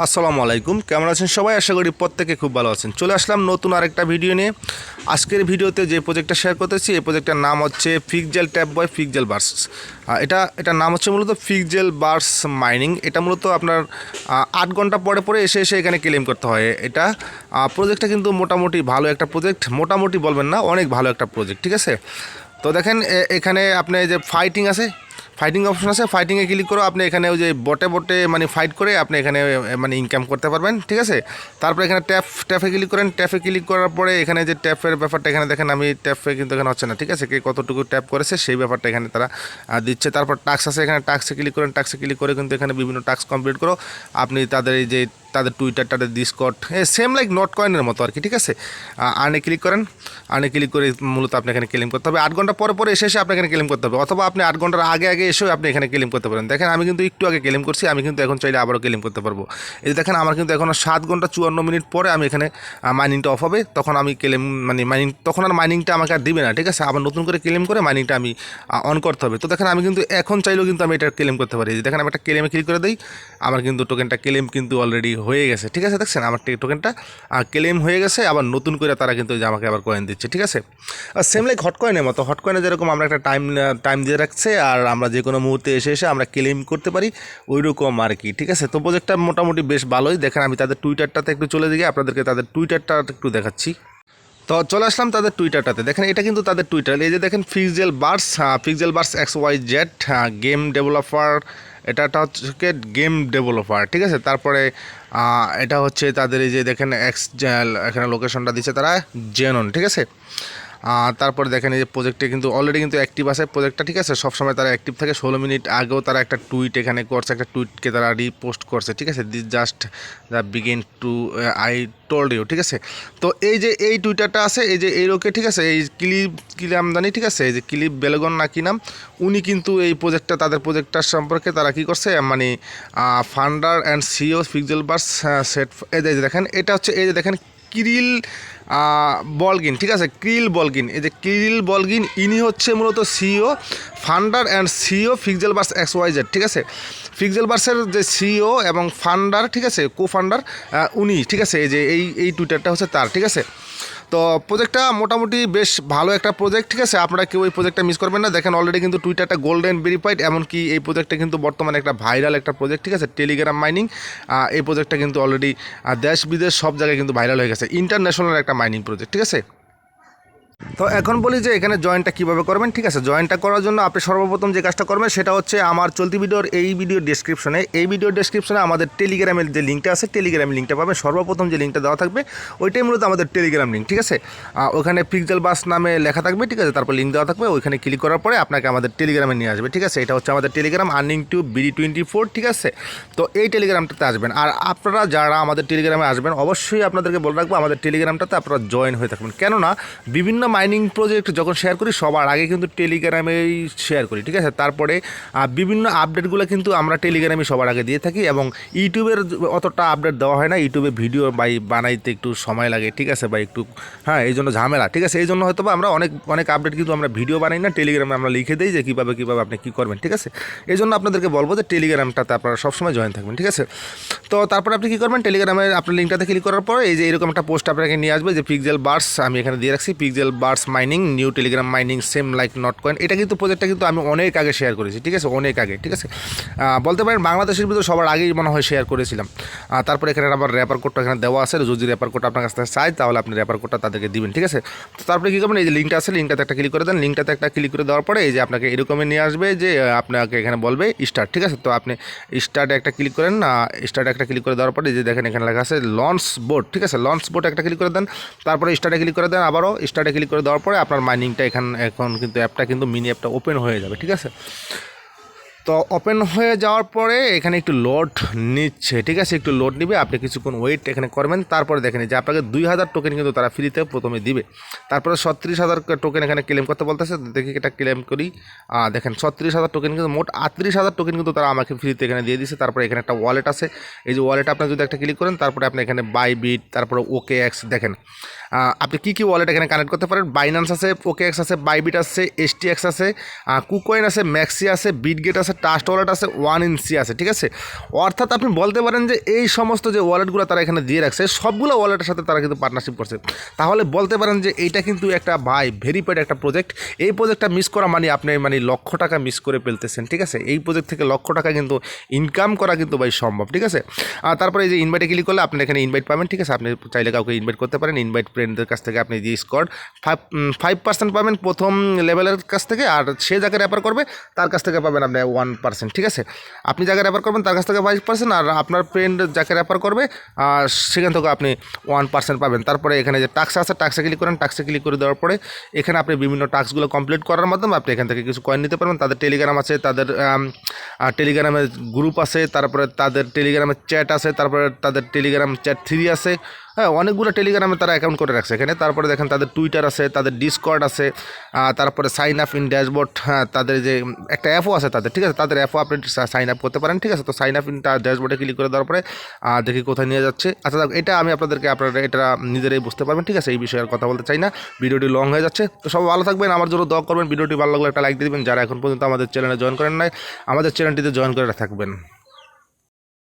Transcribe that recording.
আসসালামু আলাইকুম, কেমন আছেন সবাই? আশা করি প্রত্যেকে খুব ভালো আছেন। চলে আসলাম নতুন আরেকটা ভিডিও নিয়ে। আজকের ভিডিওতে যে প্রজেক্টটা শেয়ার করতেছি এই প্রজেক্টটার নাম হচ্ছে ফিক্সজেল ট্যাপ বয় ফিক্সজেল বার্স। এটার নাম হচ্ছে মূলত ফিক্সজেল বার্স মাইনিং। এটা মূলত আপনার 8 ঘন্টা পরে পরে এসে এখানে ক্লেম করতে হয়। এটা প্রজেক্টটা কিন্তু মোটামুটি ভালো একটা প্রজেক্ট, মোটামুটি বলবেন না, অনেক ভালো একটা প্রজেক্ট, ঠিক আছে? তো দেখেন এখানে আপনি যে ফাইটিং অপশন আছে, ফাইটিংয়ে ক্লিক করে আপনি এখানে ওই যে বটে মানে ফাইট করে আপনি এখানে মানে ইনকাম করতে পারবেন, ঠিক আছে? তারপরে এখানে ট্যাপে ক্লিক করেন। ট্যাপে ক্লিক করার পরে এখানে যে ট্যাপের ব্যাপারটা এখানে দেখেন, আমি ট্যাপে কিন্তু এখানে হচ্ছে না, ঠিক আছে? কে কতটুকু ট্যাপ করেছে সেই ব্যাপারটা এখানে তারা দিচ্ছে। তারপর টাস্ক আছে, এখানে টাস্কে ক্লিক করেন। টাস্কে ক্লিক করে কিন্তু এখানে বিভিন্ন টাস্ক কমপ্লিট করো আপনি তাদের টুইটার, তাদের ডিসকর্ড, সেম লাইক নট কয়েনের মতো আর কি, ঠিক আছে? আর্নে ক্লিক করেন। আর্নে ক্লিক করে মূলত আপনি এখানে ক্লেম করতে হবে। 8 ঘন্টা পরে পরে এসে আপনি এখানে ক্লেম করতে হবে, অথবা আপনি 8 ঘন্টার আগে এসেও আপনি এখানে ক্লেম করতে পারেন। দেখেন আমি কিন্তু একটু আগে ক্লেম করছি, আমি কিন্তু এখন চাইলে আবারও ক্লেম করতে পারবো। এই যে দেখেন আমার কিন্তু এখন 7 ঘন্টা 54 মিনিট পরে আমি এখানে মাইনিংটা অফ হবে, তখন আমি ক্লেম তখন আর মাইনিংটা আমাকে আর দিবে না, ঠিক আছে? আবার নতুন করে ক্লেম করে মাইনিংটা আমি অন করতে হবে। তো দেখেন আমি কিন্তু এখন চাইলেও কিন্তু আমি এটা ক্লেম করতে পারি। দেখেন আমি একটা ক্লেমে ক্লিক করে দিই, আমার কিন্তু টোকেনটা ক্লেম কিন্তু অলরেডি হয়ে গেছে, ঠিক আছে? দেখছেন আমার টোকেনটা ক্লেম হয়ে গেছে। আবার নতুন করে তারা কিন্তু আমাকে আবার কয়েন দিচ্ছে, ঠিক আছে? সেম লাইক হটকয়েনের মতো, হটকয়েনে যেরকম আমরা একটা টাইম দিয়ে রাখছে আর আমরা যে কোনো মুহূর্তে এসে আমরা ক্লেম করতে পারি, ওই রকম আর কি, ঠিক আছে? তো প্রজেক্টটা মোটামুটি বেশ ভালোই। দেখেন আমি তাদের টুইটারটাতে একটু চলে দিই, আপনাদেরকে তাদের টুইটারটা একটু দেখাচ্ছি। তো চলে আসলাম তাদের টুইটারটাতে। দেখেন এটা কিন্তু তাদের টুইটার। এই যে দেখেন ফিক্সজেল বার্স XYZ গেম ডেভেলপার, এটা হচ্ছে গেম ডেভেলপার, ঠিক আছে? তারপরে এটা হচ্ছে তাদের এই যে দেখেন এখানে লোকেশনটা দিচ্ছে তারা জেনন, ঠিক আছে? তারপরে দেখেন এই যে প্রজেক্টে কিন্তু অলরেডি কিন্তু অ্যাক্টিভ আছে প্রজেক্টটা, ঠিক আছে? সবসময় তারা অ্যাক্টিভ থাকে। 16 মিনিট আগেও তারা একটা টুইট এখানে করছে, একটা টুইটকে তারা রিপোস্ট করছে, ঠিক আছে? This just the begin to I told you, ঠিক আছে? তো এই যে এই টুইটারটা আছে, এই যে এই লোকে, ঠিক আছে? এই আমদানি, ঠিক আছে? এই যে ক্লিপ বেলগন না কি নাম, উনি কিন্তু এই প্রজেক্টটা, তাদের প্রজেক্টটার সম্পর্কে তারা কী করছে, মানে ফান্ডার অ্যান্ড সিও ফিক্সজেল বার্স সেট। এই যে দেখেন এটা হচ্ছে, এই যে দেখেন ক্রিল বলগিন, ঠিক আছে? ক্রিল বলগিন, এই যে ক্রিল বলগিন, ইনি হচ্ছে মূলত CEO, founder and CEO Pixelverse XYZ, ঠিক আছে? ফিক্সজেল বার্সের যে সিও এবং ফান্ডার, ঠিক আছে, ফান্ডার উনি, ঠিক আছে? এই যে এই টুইটারটা হচ্ছে তার, ঠিক আছে? তো প্রজেক্টটা মোটামুটি বেশ ভালো একটা প্রজেক্ট, ঠিক আছে? আপনারা কেউ এই প্রজেক্টটা মিস করবেন না। দেখেন অলরেডি কিন্তু টুইটারটা গোল্ডেন ভেরিফাইড, এমনকি এই প্রজেক্টটা কিন্তু বর্তমানে একটা ভাইরাল একটা প্রজেক্ট, ঠিক আছে? টেলিগ্রাম মাইনিং, এই প্রজেক্টটা কিন্তু অলরেডি দেশ বিদেশ সব জায়গায় কিন্তু ভাইরাল হয়ে গেছে। ইন্টারন্যাশনাল একটা মাইনিং প্রজেক্ট, ঠিক আছে? তো এখন বলি যে এখানে জয়েনটা কীভাবে করবেন, ঠিক আছে? জয়েনটা করার জন্য আপনি সর্বপ্রথম যে কাজটা করবেন সেটা হচ্ছে আমার চলতি ভিডিওর এই ভিডিও ডেসক্রিপশনে আমাদের টেলিগ্রামের যে লিঙ্কটা আছে, টেলিগ্রামের লিঙ্কটা পাবেন। সর্বপ্রথম যে লিঙ্কটা দেওয়া থাকবে ওইটাই মূলত আমাদের টেলিগ্রাম লিঙ্ক, ঠিক আছে? ওখানে ফিক্সজেল বাস নামে লেখা থাকবে, ঠিক আছে? তারপর লিঙ্ক দেওয়া থাকবে, ওইখানে ক্লিক করার পরে আপনাকে আমাদের টেলিগ্রামে নিয়ে আসবে, ঠিক আছে? এটা হচ্ছে আমাদের টেলিগ্রাম আর্নিং টু BD24, ঠিক আছে? তো এই টেলিগ্রামটাতে আসবেন। আর আপনারা যারা আমাদের টেলিগ্রামে আসবেন অবশ্যই আপনাদেরকে বলে রাখবো আমাদের টেলিগ্রামটাতে আপনারা জয়েন হয়ে থাকবেন। কেননা বিভিন্ন মাইনিং প্রজেক্ট যখন শেয়ার করি সবার আগে কিন্তু টেলিগ্রামেই শেয়ার করি, ঠিক আছে? তারপরে বিভিন্ন আপডেটগুলো কিন্তু আমরা টেলিগ্রামে সবার আগে দিয়ে থাকি, এবং ইউটিউবের অতটা আপডেট দেওয়া হয় না। ইউটিউবে ভিডিও বানাইতে একটু সময় লাগে, ঠিক আছে? বা একটু এই জন্য ঝামেলা, ঠিক আছে? এই জন্য হয়তো বা আমরা অনেক আপডেট কিন্তু আমরা ভিডিও বানাই না, টেলিগ্রামে আমরা লিখে দিই যে কীভাবে আপনি কী করবেন, ঠিক আছে? এই জন্য আপনাদেরকে বলবো যে টেলিগ্রামটাতে আপনারা সবসময় জয়েন থাকবেন, ঠিক আছে? তো তারপরে আপনি কী করবেন, টেলিগ্রামের আপনার লিঙ্কটাতে ক্লিক করার পরে এই যে এরকম একটা পোস্ট আপনাকে নিয়ে আসবে যে ফিক্সজেল বার্স, আমি এখানে দিয়ে রাখছি Pixelverse mining new Telegram mining same like Notcoin. এটা কিন্তু প্রজেক্টটা কিন্তু আমি অনেক আগে শেয়ার করেছি, ঠিক আছে? অনেক আগে, ঠিক আছে? বলতে পারেন বাংলাদেশের ভিতরে সবার আগেই মনে হয় শেয়ার করেছিলাম। তারপরে এখানে আবার র্যাপার কোডটা এখানে দেওয়া আছে, যদি র্যাপার কোডটা আপনার কাছ থেকে চাই তাহলে আপনি র্যাপার কোডটা তাদেরকে দিবেন, ঠিক আছে? তো তারপরে কী করবেন, এই যে লিঙ্কটা আছে, লিঙ্কটাতে একটা ক্লিক করে দেন। লিঙ্কটাতে একটা ক্লিক করে দেওয়ার পরে এই যে আপনাকে এরকমই নিয়ে আসবে যে আপনাকে এখানে বলবে স্টার্ট, ঠিক আছে? তো আপনি স্টার্টে একটা ক্লিক করেন। স্টার্টে একটা ক্লিক করে দেওয়ার পরে এই যে দেখেন এখানে লেখা আছে লঞ্চ বোর্ড, ঠিক আছে? লঞ্চ বোর্ড একটা ক্লিক করে দেন। তারপরে স্টার্টে ক্লিক করে দেন, আবারও স্টার্টে ক্লিক করে দেওয়ার পরে আপনার মাইনিংটা এখন কিন্তু অ্যাপটা কিন্তু মিনি অ্যাপটা ওপেন হয়ে যাবে, ঠিক আছে? তো ওপেন হয়ে যাওয়ার পরে এখানে একটু লোড নিচ্ছে, ঠিক আছে? একটু লোড নিবে, আপনি কিছুক্ষণ ওয়েট এখানে করবেন। তারপরে দেখেন যে আপনাকে 2000 টোকেন কিন্তু তারা ফ্রিতে প্রথমে দিবে। তারপরে 36,000 টোকেন এখানে ক্লেম করতে বলতেছে, দেখি এটা ক্লেম করি। দেখেন 36,000 টোকেন কিন্তু মোট 38,000 টোকেন কিন্তু তারা আমাকে ফ্রিতে এখানে দিয়ে দিচ্ছে। তারপরে এখানে একটা ওয়ালেট আছে, এই যে ওয়ালেট আপনি যদি একটা ক্লিক করেন তারপরে আপনি এখানে বাইবিট, তারপরে OKX, দেখেন আপনি কী ওয়ালেট এখানে কানেক্ট করতে পারেন। বাইন্যান্স আছে, OKX আছে, বাইবিট আছে, STX আছে, কুকয়েন আছে, ম্যাক্সি আছে, বিটগেট আছে, ট্রাস্ট ওয়ালেট আছে, 1 ইঞ্চি আছে, ঠিক আছে। অর্থাৎ আপনি বলতে পারেন যে এই সমস্ত যে ওয়ালেটগুলো তারা এখানে দিয়ে রাখছে সবগুলো ওয়ালেটের সাথে তারা কিন্তু পার্টনারশিপ করছে। তাহলে বলতে পারেন যে এইটা কিন্তু একটা ভেরিফাইড একটা প্রজেক্ট। এই প্রজেক্টটা মিস করা মানে আপনি লক্ষ টাকা মিস করে ফেলতেছেন, ঠিক আছে। এই প্রজেক্ট থেকে লক্ষ টাকা কিন্তু ইনকাম করা কিন্তু ভাই সম্ভব, ঠিক আছে। আর তারপরে এই যে ইনভাইটে ক্লিক করলে আপনি এখানে ইনভাইট পাবেন, ঠিক আছে। আপনি চাইলে কাউকে ইনভাইট করতে পারেন। ইনভাইট ফ্রেন্ডদের কাছ থেকে আপনি যে স্কোর 5% পাবেন প্রথম লেভেলের কাছ থেকে, আর সে যাকে রেফার করবে তার কাছ থেকে পাবেন আপনি 1%, ঠিক আছে। আপনি যাকে রেফার করবেন তার কাছ থেকে 5%, আর আপনার ফ্রেন্ড যাকে রেফার করবে সেখান থেকে আপনি 1% পাবেন। তারপরে এখানে যে টাস্ক আছে, টাস্কে ক্লিক করেন। টাস্কে ক্লিক করে দেওয়ার পরে এখানে আপনি বিভিন্ন টাস্কগুলো কমপ্লিট করার মাধ্যমে আপনি এখান থেকে কিছু কয়েন নিতে পারবেন। তাদের টেলিগ্রাম আছে, তাদের টেলিগ্রামের গ্রুপ আছে, তারপরে তাদের টেলিগ্রামের চ্যাট আছে, তারপরে তাদের টেলিগ্রাম চ্যাট 3 আছে, হ্যাঁ, অনেকগুলো টেলিগ্রামে তারা অ্যাকাউন্ট করে রাখছে এখানে। তারপরে দেখেন তাদের টুইটার আছে, তাদের ডিসকর্ড আছে, তারপরে সাইন আপ ইন ড্যাশবোর্ড, হ্যাঁ, তাদের যে একটা অ্যাপও আছে তাদের, ঠিক আছে। তাদের অ্যাপও আপনি সাইন আপ করতে পারেন, ঠিক আছে। তো সাইন আপ ইন ড্যাশবোর্ডে ক্লিক করে দেওয়ার পরে দেখি কোথায় নিয়ে যাচ্ছে। আচ্ছা, এটা আমি আপনারা এটা নিজেরাই বুঝতে পারবেন, ঠিক আছে। এই বিষয়ে আর কথা বলতে চাই না, ভিডিওটি লং হয়ে যাচ্ছে। তো সবাই ভালো থাকবেন, আমার জন্য দোয়া করবেন। ভিডিওটি ভালো লাগলে একটা লাইক দিয়ে দেবেন। যারা এখন পর্যন্ত আমাদের চ্যানেলে জয়েন করেন নাই, আমাদের চ্যানেলটিতে জয়েন করে থাকবেন।